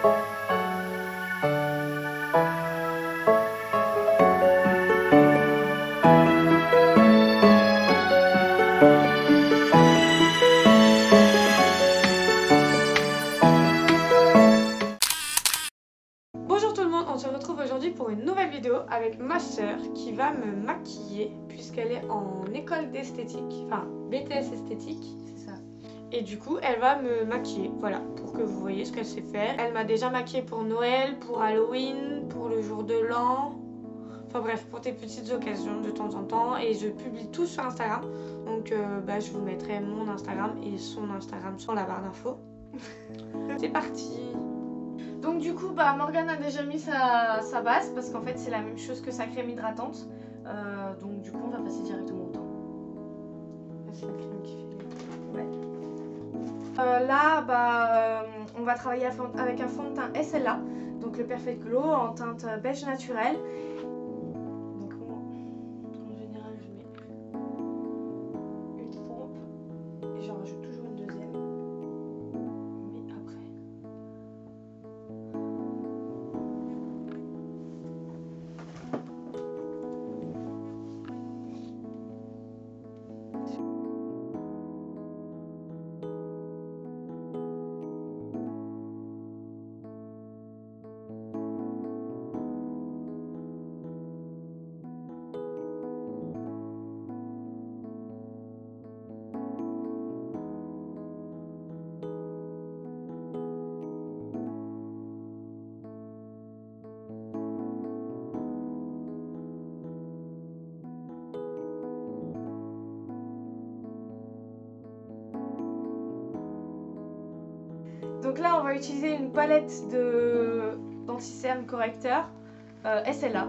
Bonjour tout le monde, on se retrouve aujourd'hui pour une nouvelle vidéo avec ma soeur qui va me maquiller puisqu'elle est en école d'esthétique, enfin BTS esthétique, c'est ça. Et du coup elle va me maquiller, voilà, pour que vous voyez ce qu'elle sait faire. Elle m'a déjà maquillée pour Noël, pour Halloween, pour le jour de l'an, enfin bref, pour des petites occasions de temps en temps. Et je publie tout sur Instagram, donc je vous mettrai mon Instagram et son Instagram sur la barre d'infos. C'est parti. Donc du coup, Morgane a déjà mis sa base parce qu'en fait c'est la même chose que sa crème hydratante. Donc du coup on va passer directement au teint. C'est une crème qui fait... Ouais. On va travailler avec un fond de teint SLA, donc le Perfect Glow en teinte beige naturel. Donc en général je mets une pompe et j'en rajoute toujours une deuxième. Mais après... Donc là on va utiliser une palette d'anti-cerne correcteur SLA,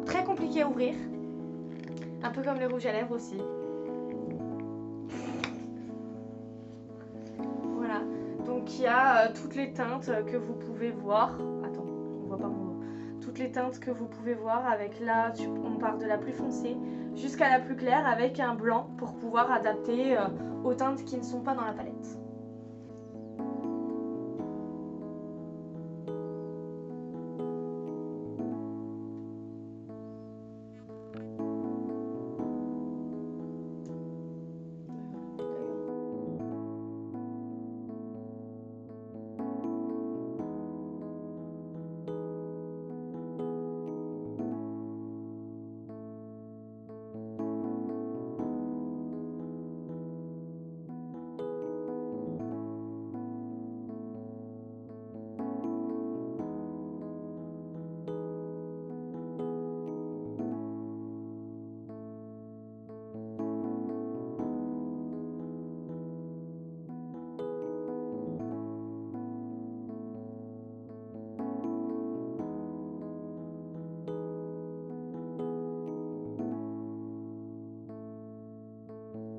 très compliqué à ouvrir, un peu comme les rouges à lèvres aussi. Voilà, donc il y a toutes les teintes que vous pouvez voir. Attends, on voit pas mon... Toutes les teintes que vous pouvez voir avec là, on part de la plus foncée jusqu'à la plus claire avec un blanc pour pouvoir adapter aux teintes qui ne sont pas dans la palette.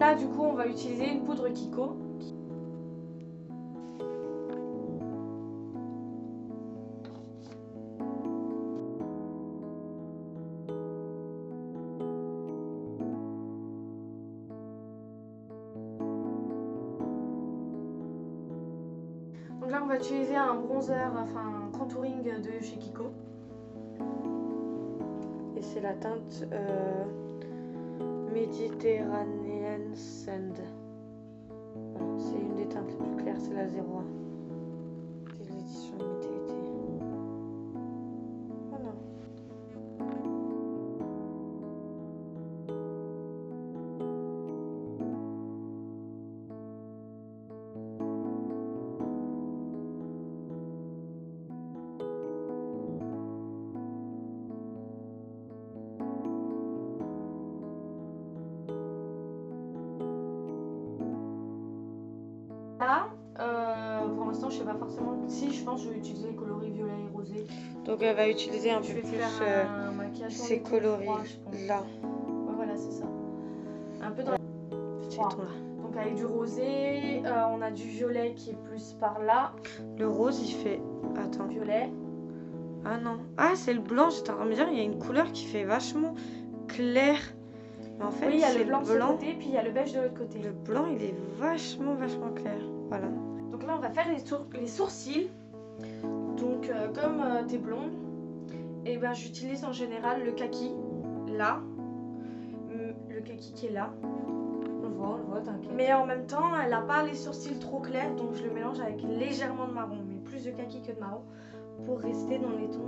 Là du coup on va utiliser une poudre Kiko. Donc là on va utiliser un bronzer, enfin un contouring de chez Kiko. Et c'est la teinte Mediterranean Sand. Voilà, c'est une des teintes les plus claires, c'est la 01. C'est l'édition limitée. Voilà. Là, pour l'instant je sais pas forcément si je pense que je vais utiliser les coloris violet et rosé. Donc elle va utiliser un Je peu vais plus faire un maquillage ces coloris là. Ouais, voilà c'est ça. Un peu dans Petit ton là. Donc avec du rosé, on a du violet qui est plus par là. Le rose il fait... Attends. Violet. Ah non. Ah c'est le blanc, j'étais en train de me dire, il y a une couleur qui fait vachement clair. Mais en fait, oui, il y a c'est le blanc de ce côté, puis il y a le beige de l'autre côté. Le blanc, il est vachement clair. Voilà. Donc là, on va faire les sourcils. Donc comme t'es blonde, et ben j'utilise en général le kaki là, le kaki qui est là. On le voit, t'inquiète. Mais en même temps, elle n'a pas les sourcils trop clairs, donc je le mélange avec légèrement de marron, mais plus de kaki que de marron, pour rester dans les tons.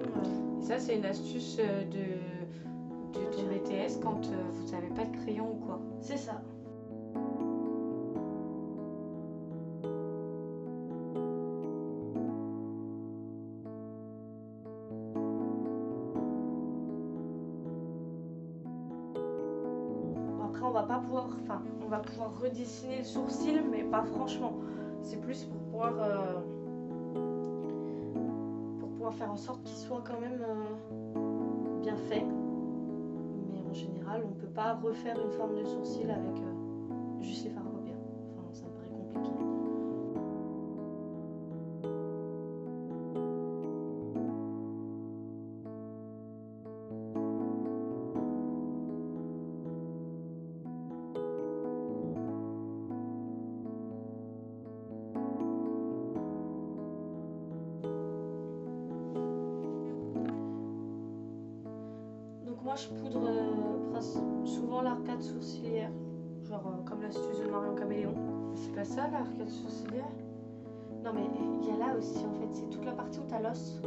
Et ça, c'est une astuce de ton BTS quand vous n'avez pas de crayon ou quoi. C'est ça. Après, on va pouvoir redessiner le sourcil, mais pas franchement. C'est plus pour pouvoir faire en sorte qu'il soit quand même bien fait. Mais en général, on peut pas refaire une forme de sourcil avec juste les fards à paupières. Enfin, ça me paraît compliqué. Moi, je poudre souvent l'arcade sourcilière, genre comme l'astuce de Marion Caméléon. C'est pas ça l'arcade sourcilière? Non, mais il y a là aussi en fait, c'est toute la partie où t'as l'os.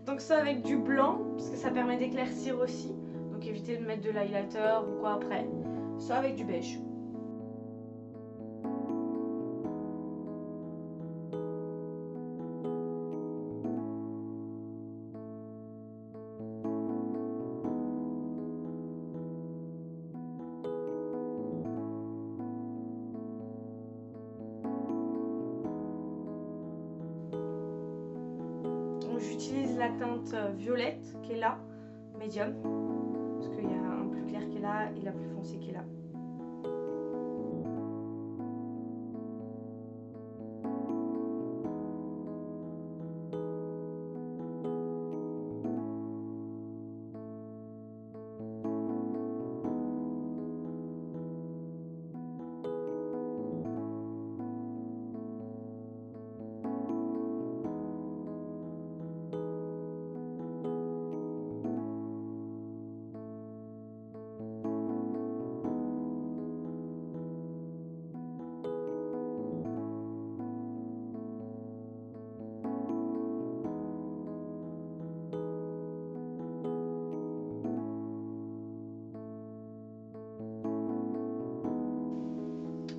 Donc ça avec du blanc, parce que ça permet d'éclaircir aussi. Donc éviter de mettre de l'highlighter ou quoi après. Ça avec du beige. J'utilise la teinte violette qui est là, médium, parce qu'il y a un plus clair qui est là et la plus foncée qui est là.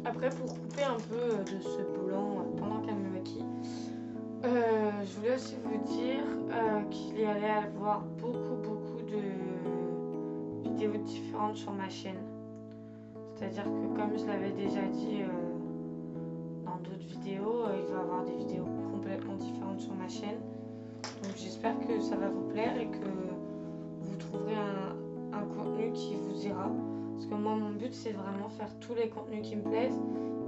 Après, pour couper un peu de ce blanc pendant qu'elle me maquille, je voulais aussi vous dire qu'il y allait avoir beaucoup de vidéos différentes sur ma chaîne. C'est-à-dire que comme je l'avais déjà dit dans d'autres vidéos, il va y avoir des vidéos complètement différentes sur ma chaîne. Donc j'espère que ça va vous plaire et que vous trouverez un contenu qui vous ira. Parce que moi, mon but, c'est vraiment faire tous les contenus qui me plaisent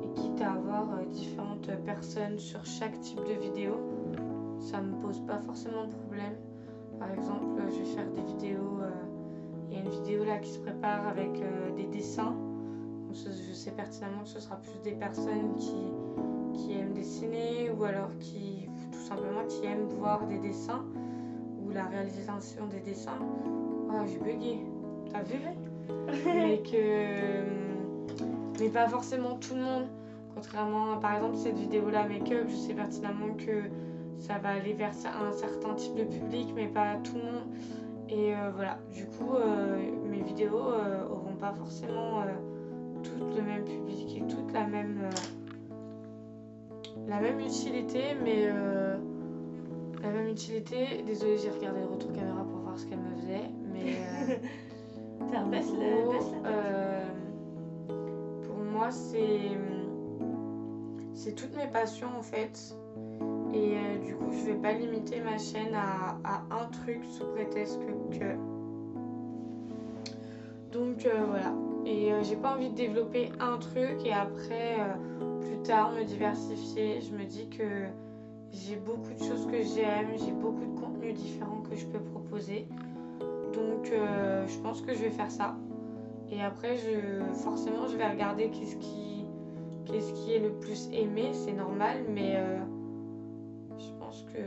et quitte à avoir différentes personnes sur chaque type de vidéo. Ça me pose pas forcément de problème. Par exemple, je vais faire des vidéos. Il y a une vidéo là qui se prépare avec des dessins. Donc, je sais pertinemment que ce sera plus des personnes qui aiment dessiner ou alors tout simplement qui aiment voir des dessins ou la réalisation des dessins. Oh, j'ai bugué. T'as vu? mais pas forcément tout le monde. Contrairement à, par exemple, cette vidéo là make-up, je sais pertinemment que ça va aller vers un certain type de public, mais pas tout le monde. Et voilà, du coup, mes vidéos auront pas forcément toutes le même public et toutes la même utilité, mais la même utilité. Désolée, j'ai regardé le retour caméra pour voir ce qu'elle me faisait, mais baisse pour moi, c'est toutes mes passions en fait. Et du coup, je vais pas limiter ma chaîne à un truc sous prétexte que. Donc voilà. Et j'ai pas envie de développer un truc et après, plus tard, me diversifier. Je me dis que j'ai beaucoup de choses que j'aime, j'ai beaucoup de contenus différents que je peux proposer. Donc je pense que je vais faire ça. Et après, forcément, je vais regarder qu'est-ce qu'est-ce qui est le plus aimé, c'est normal, mais je pense que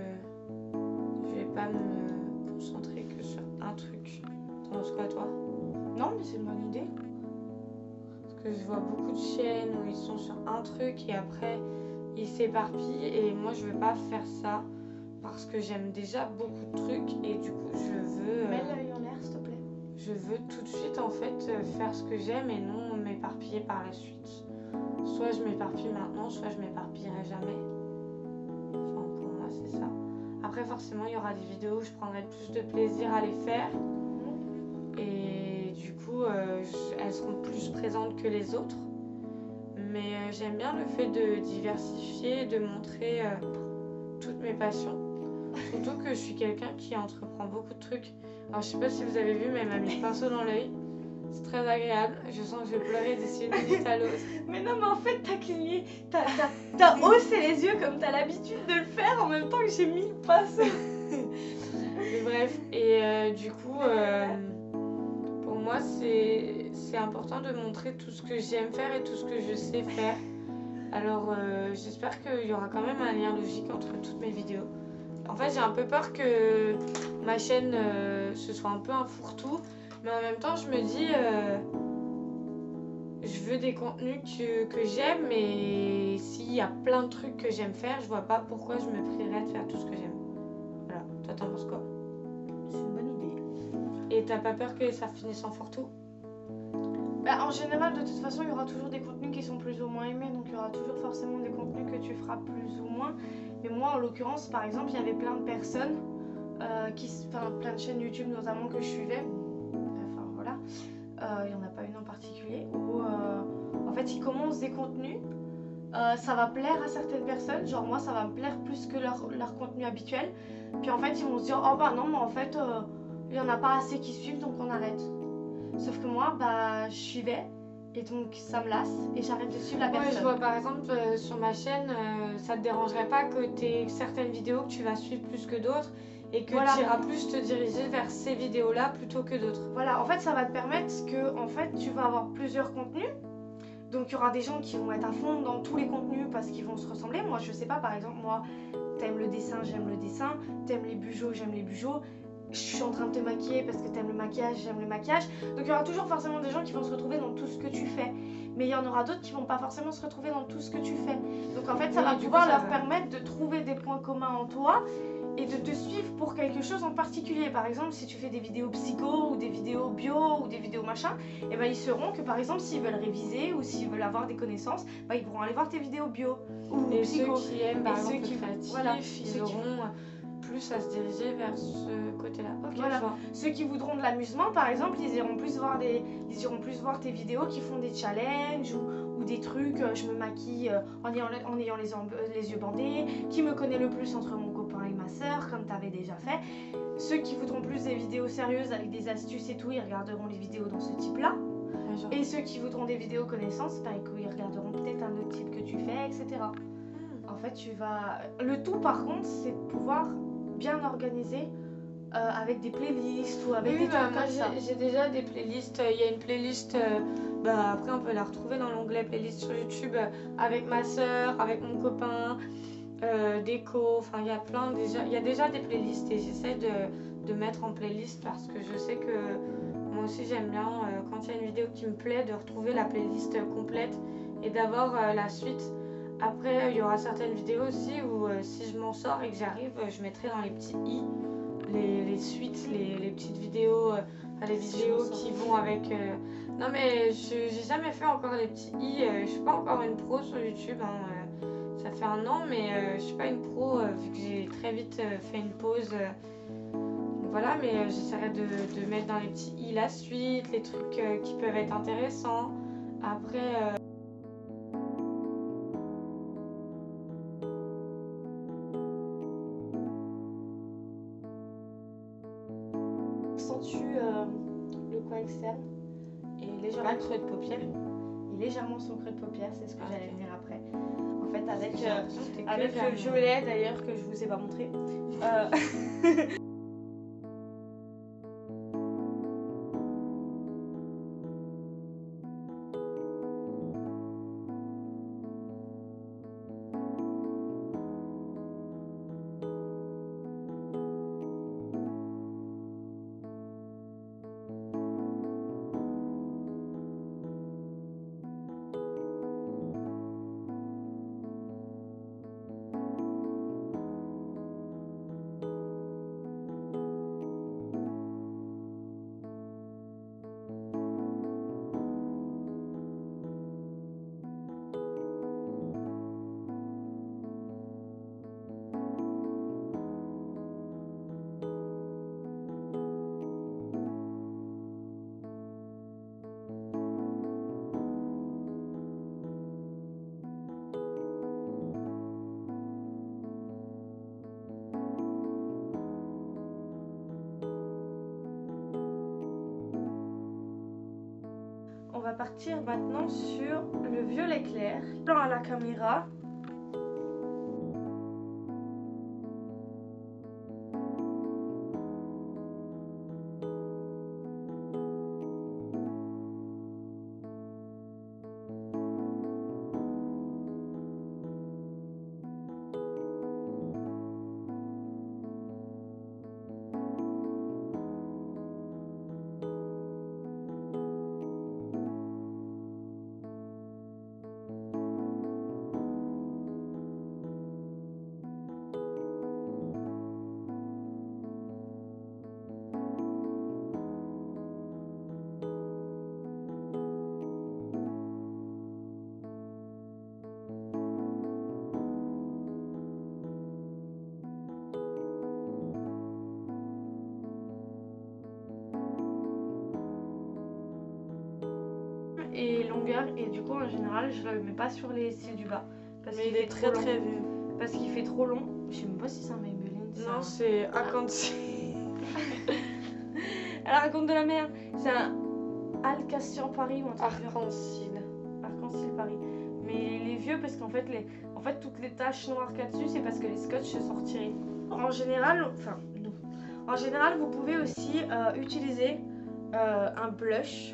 je vais pas me concentrer que sur un truc. T'en penses quoi, toi? Non, mais c'est une bonne idée. Parce que je vois beaucoup de chaînes où ils sont sur un truc et après ils s'éparpillent, et moi je veux pas faire ça parce que j'aime déjà beaucoup de trucs et du coup je veux Mets l'œil en l'air, s'il te plaît. je veux tout de suite en fait faire ce que j'aime et non m'éparpiller par la suite. Soit je m'éparpille maintenant, soit je m'éparpillerai jamais. Enfin, pour moi c'est ça. Après forcément il y aura des vidéos où je prendrai plus de plaisir à les faire et du coup elles seront plus présentes que les autres. Mais j'aime bien le fait de diversifier, de montrer toutes mes passions. Surtout que je suis quelqu'un qui entreprend beaucoup de trucs. Alors je sais pas si vous avez vu, mais elle m'a mis le pinceau dans l'œil. C'est très agréable. Je sens que je vais pleurer d'ici une minute à l'autre. Mais non, mais en fait, t'as cligné. T'as haussé les yeux comme t'as l'habitude de le faire en même temps que j'ai mis le pinceau. Mais bref, et du coup, pour moi, c'est important de montrer tout ce que j'aime faire et tout ce que je sais faire. Alors, j'espère qu'il y aura quand même un lien logique entre toutes mes vidéos. En fait, j'ai un peu peur que ma chaîne ce soit un peu un fourre-tout, mais en même temps, je me dis, je veux des contenus que j'aime, mais s'il y a plein de trucs que j'aime faire, je vois pas pourquoi je me prierais de faire tout ce que j'aime. Voilà, toi t'en penses quoi? C'est une bonne idée. Et t'as pas peur que ça finisse en fourre-tout? Bah, en général, de toute façon, il y aura toujours des contenus qui sont plus ou moins aimés, donc il y aura toujours forcément des contenus que tu feras plus ou moins. Mais moi, en l'occurrence, par exemple, il y avait plein de personnes, plein de chaînes YouTube notamment que je suivais, enfin voilà, il n'y en a pas une en particulier, où en fait ils commencent des contenus, ça va plaire à certaines personnes, genre moi ça va me plaire plus que leur contenu habituel, puis en fait ils vont se dire oh bah non, mais en fait il n'y en a pas assez qui suivent donc on arrête. Sauf que moi, bah, je suivais et donc ça me lasse et j'arrête de suivre la personne. Ouais, je vois par exemple sur ma chaîne, ça te dérangerait pas que tu aies certaines vidéos que tu vas suivre plus que d'autres et que Voilà. tu iras plus te diriger vers ces vidéos-là plutôt que d'autres. Voilà, en fait, ça va te permettre que en fait, tu vas avoir plusieurs contenus. Donc il y aura des gens qui vont être à fond dans tous les contenus parce qu'ils vont se ressembler. Moi, je sais pas, par exemple, moi, t'aimes le dessin, j'aime le dessin. T'aimes les bujots, j'aime les bujots. Je suis en train de te maquiller parce que t'aimes le maquillage, j'aime le maquillage. Donc il y aura toujours forcément des gens qui vont se retrouver dans tout ce que tu fais. Mais il y en aura d'autres qui vont pas forcément se retrouver dans tout ce que tu fais. Donc en fait, ça va pouvoir leur permettre de trouver des points communs en toi et de te suivre pour quelque chose en particulier. Par exemple, si tu fais des vidéos psycho ou des vidéos bio ou des vidéos machin, et ben ils sauront que par exemple s'ils veulent réviser ou s'ils veulent avoir des connaissances, bah, ils pourront aller voir tes vidéos bio ou et psycho. ceux qui aiment par exemple le créatif, voilà, ils auront plus à se diriger vers ce côté-là. Ok, voilà. je vois. Ceux qui voudront de l'amusement, par exemple, ils iront plus voir tes vidéos qui font des challenges ou des trucs. Je me maquille en ayant les yeux bandés. Qui me connaît le plus entre mon copain et ma soeur, comme tu avais déjà fait. Ceux qui voudront plus des vidéos sérieuses avec des astuces et tout, ils regarderont les vidéos dans ce type-là. Et ceux qui voudront des vidéos connaissances, bah, ils regarderont peut-être un autre type que tu fais, etc. En fait, le tout, par contre, c'est de pouvoir bien organiser avec des playlists ou avec des trucs comme ça. J'ai déjà des playlists. Il y a une playlist, après on peut la retrouver dans l'onglet playlist sur YouTube avec ma soeur, avec mon copain, déco. Enfin, il y a déjà des playlists et j'essaie de mettre en playlist parce que je sais que moi aussi j'aime bien quand il y a une vidéo qui me plaît de retrouver la playlist complète et d'avoir la suite. Après, il y aura certaines vidéos aussi où si je m'en sors et que j'arrive, je mettrai dans les petits i les suites, les petites vidéos, les vidéos qui vont avec... Non mais j'ai jamais fait encore les petits i, je suis pas encore une pro sur YouTube, hein, ça fait 1 an, mais je suis pas une pro vu que j'ai très vite fait une pause. Voilà, mais j'essaierai de mettre dans les petits i la suite, les trucs qui peuvent être intéressants. Après... Accentue le coin externe et légèrement le creux de paupière. Et légèrement son creux de paupière, c'est ce que j'allais venir après. En fait, avec que le violet d'ailleurs que je vous ai pas montré. va partir maintenant sur le violet clair. Plan à la caméra. Et longueur, et du coup en général je le mets pas sur les cils du bas parce qu'il est très trop très long. vieux. Parce qu'il fait trop long. Je sais même pas si c'est un Maybelline. Non, c'est Arc-en-Ciel. Elle raconte de la merde. C'est un Alcacian Paris ou un truc. Arc-en-Ciel. Arc-en-Ciel Paris. Mais les vieux, parce qu'en fait, toutes les taches noires qu'il y a dessus, c'est parce que les scotch se sont retirés. En général, vous pouvez aussi utiliser un blush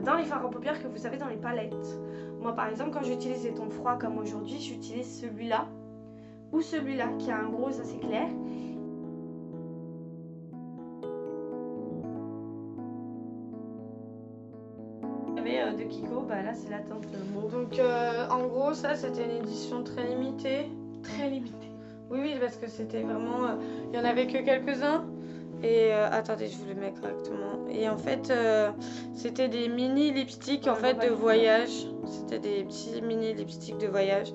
dans les fards à paupières que vous avez dans les palettes. Moi, par exemple, quand j'utilise des tons froids comme aujourd'hui, j'utilise celui-là ou celui-là qui a un rose assez clair. De Kiko, bah là c'est la teinte mauve. Donc en gros ça c'était une édition très limitée. Très limitée. Oui parce que c'était vraiment... il y en avait que quelques-uns. Et attendez, je vous le mets correctement. Et en fait c'était des mini lipsticks en fait de voyage. C'était des petits mini lipsticks de voyage.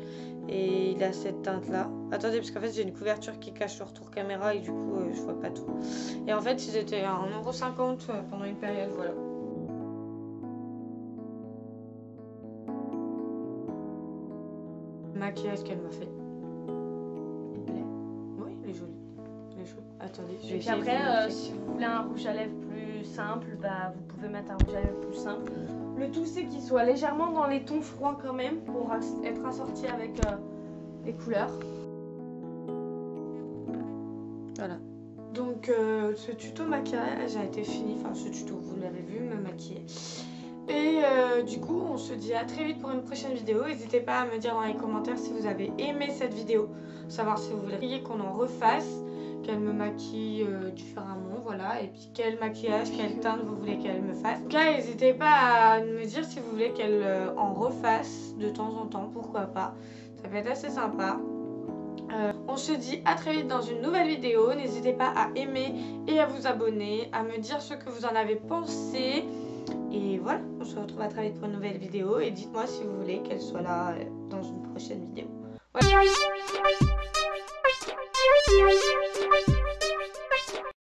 Et il a cette teinte là. Attendez parce qu'en fait j'ai une couverture qui cache le retour caméra et du coup je vois pas tout. Et en fait ils étaient à 1,50 € pendant une période, voilà. Maquillage qu'elle m'a fait. Il plaît. Oui, il est joli. Il est chouette. Attendez, je vais Et puis essayer de vous après, montrer. si vous voulez un rouge à lèvres plus simple, bah vous pouvez mettre un rouge à lèvres plus simple. Le tout c'est qu'il soit légèrement dans les tons froids quand même pour être assorti avec les couleurs. Voilà. Donc ce tuto maquillage a été fini. Enfin ce tuto, vous l'avez vu, me maquiller. Et du coup on se dit à très vite pour une prochaine vidéo. N'hésitez pas à me dire dans les commentaires si vous avez aimé cette vidéo, savoir si vous voulez qu'on en refasse, qu'elle me maquille différemment, voilà, et puis quel maquillage, quelle teinte vous voulez qu'elle me fasse. En tout cas n'hésitez pas à me dire si vous voulez qu'elle en refasse de temps en temps, pourquoi pas, ça peut être assez sympa. On se dit à très vite dans une nouvelle vidéo. N'hésitez pas à aimer et à vous abonner, à me dire ce que vous en avez pensé. Et voilà, on se retrouve à très vite pour une nouvelle vidéo. Et dites-moi si vous voulez qu'elle soit là dans une prochaine vidéo. Voilà.